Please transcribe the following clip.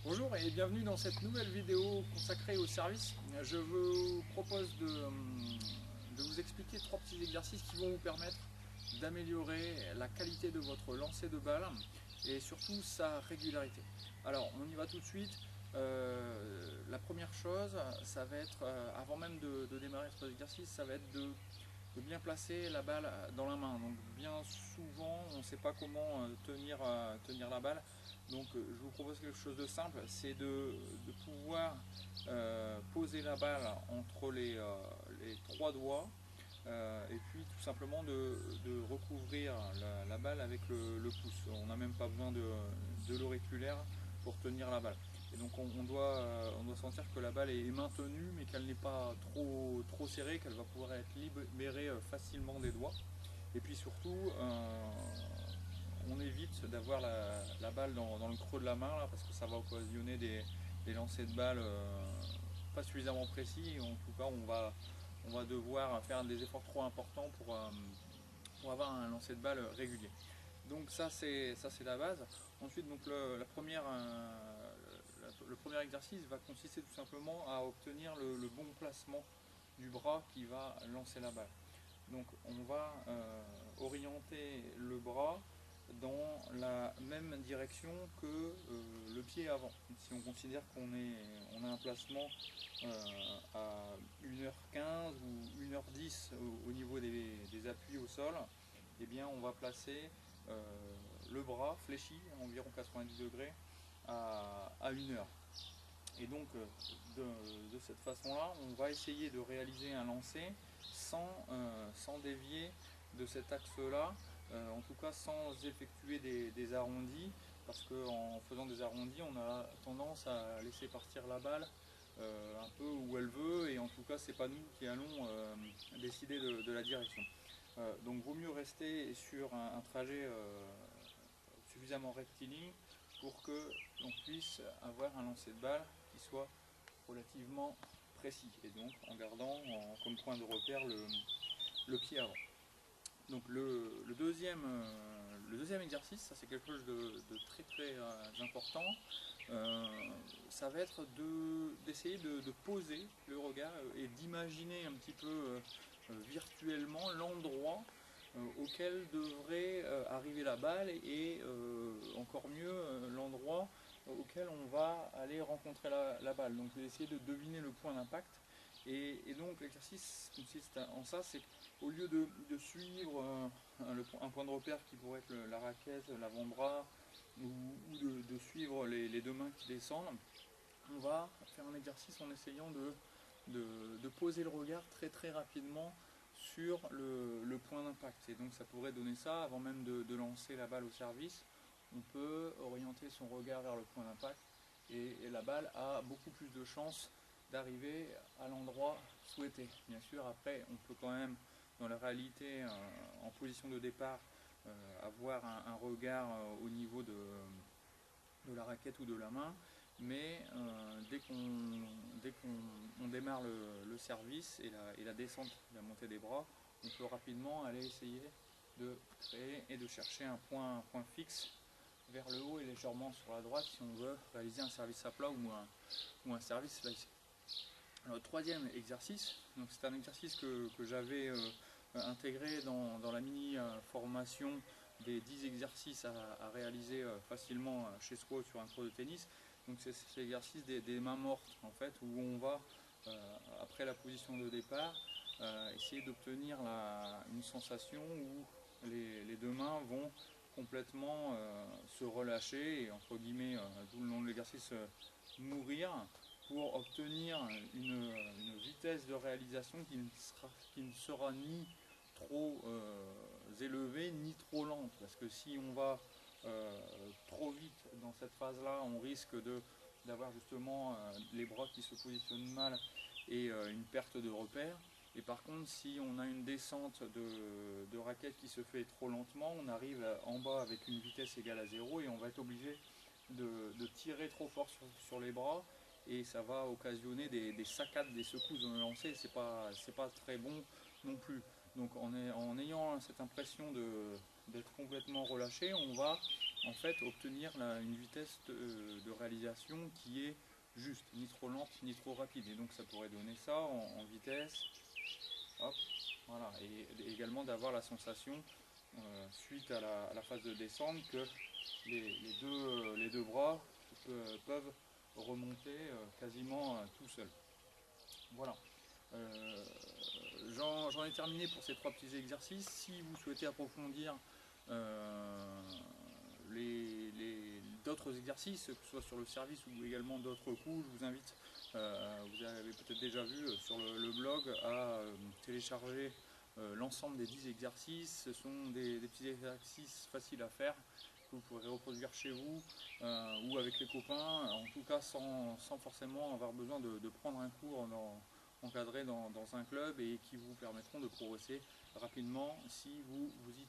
Bonjour et bienvenue dans cette nouvelle vidéo consacrée au service. Je vous propose de vous expliquer trois petits exercices qui vont vous permettre d'améliorer la qualité de votre lancer de balle et surtout sa régularité. Alors on y va tout de suite. La première chose, ça va être, avant même de démarrer cet exercice, ça va être de bien placer la balle dans la main. Donc bien souvent on ne sait pas comment tenir la balle. Donc je vous propose quelque chose de simple, c'est de pouvoir poser la balle entre les trois doigts et puis tout simplement de recouvrir la balle avec le pouce. On n'a même pas besoin de l'auriculaire pour tenir la balle. Et donc on doit sentir que la balle est maintenue mais qu'elle n'est pas trop serrée, qu'elle va pouvoir être libérée facilement des doigts. Et puis surtout, on évite d'avoir la balle dans le creux de la main là, parce que ça va occasionner des lancers de balles pas suffisamment précis. En tout cas, on va devoir faire des efforts trop importants pour avoir un lancer de balle régulier. Donc ça c'est la base. Ensuite donc le premier exercice va consister tout simplement à obtenir le bon placement du bras qui va lancer la balle. Donc on va orienter le bras dans la même direction que le pied avant. Si on considère on a un placement à 1h15 ou 1h10 au niveau des appuis au sol, eh bien on va placer le bras fléchi à environ 90 degrés à 1h. Et donc de cette façon-là, on va essayer de réaliser un lancer sans dévier de cet axe-là, en tout cas sans effectuer des arrondis, parce qu'en faisant des arrondis, on a tendance à laisser partir la balle un peu où elle veut, et en tout cas, c'est pas nous qui allons décider de la direction. Donc, vaut mieux rester sur un trajet suffisamment rectiligne pour que l'on puisse avoir un lancer de balle qui soit relativement précis, et donc en gardant comme point de repère le pied avant. Donc le deuxième exercice, ça c'est quelque chose de très important, ça va être d'essayer de poser le regard et d'imaginer un petit peu virtuellement l'endroit auquel devrait arriver la balle et encore mieux l'endroit auquel on va aller rencontrer la balle. Donc essayer de deviner le point d'impact. Et donc l'exercice consiste en ça, c'est qu'au lieu de suivre un point de repère qui pourrait être la raquette, l'avant-bras, ou de suivre les deux mains qui descendent, on va faire un exercice en essayant de poser le regard très rapidement sur le point d'impact. Et donc ça pourrait donner ça avant même de lancer la balle au service. On peut orienter son regard vers le point d'impact et la balle a beaucoup plus de chances d'arriver à l'endroit souhaité. Bien sûr, après, on peut quand même, dans la réalité, en position de départ, avoir un regard au niveau de la raquette ou de la main, mais dès qu'on démarre le service et la descente, la montée des bras, on peut rapidement aller essayer de créer et de chercher un point fixe vers le haut et légèrement sur la droite si on veut réaliser un service à plat ou un service slicé. Alors, le troisième exercice, c'est un exercice que j'avais intégré dans la mini formation des 10 exercices à réaliser facilement chez soi sur un court de tennis. Donc c'est l'exercice des mains mortes en fait, où on va après la position de départ essayer d'obtenir une sensation où les deux mains vont complètement se relâcher et entre guillemets tout le long de l'exercice mourir pour obtenir une vitesse de réalisation qui ne sera ni trop élevée ni trop lente, parce que si on va trop vite dans cette phase là, on risque d'avoir justement les bras qui se positionnent mal et une perte de repère. Et par contre, si on a une descente de raquette qui se fait trop lentement, on arrive en bas avec une vitesse égale à 0 et on va être obligé de tirer trop fort sur les bras, et ça va occasionner des saccades, des secousses dans le lancer. C'est pas très bon non plus. Donc en ayant cette impression d'être complètement relâché, on va en fait obtenir une vitesse de réalisation qui est juste, ni trop lente ni trop rapide. Et donc ça pourrait donner ça en vitesse. Hop, voilà. Et également d'avoir la sensation, suite à la phase de descente, que les deux bras peuvent remonter quasiment tout seuls. Voilà. Euh, J'en ai terminé pour ces trois petits exercices. Si vous souhaitez approfondir d'autres exercices, que ce soit sur le service ou également d'autres coups, je vous invite, vous avez peut-être déjà vu sur le blog, à télécharger l'ensemble des 10 exercices. Ce sont des petits exercices faciles à faire que vous pourrez reproduire chez vous ou avec les copains, en tout cas sans forcément avoir besoin de prendre un cours encadré dans un club, et qui vous permettront de progresser rapidement si vous y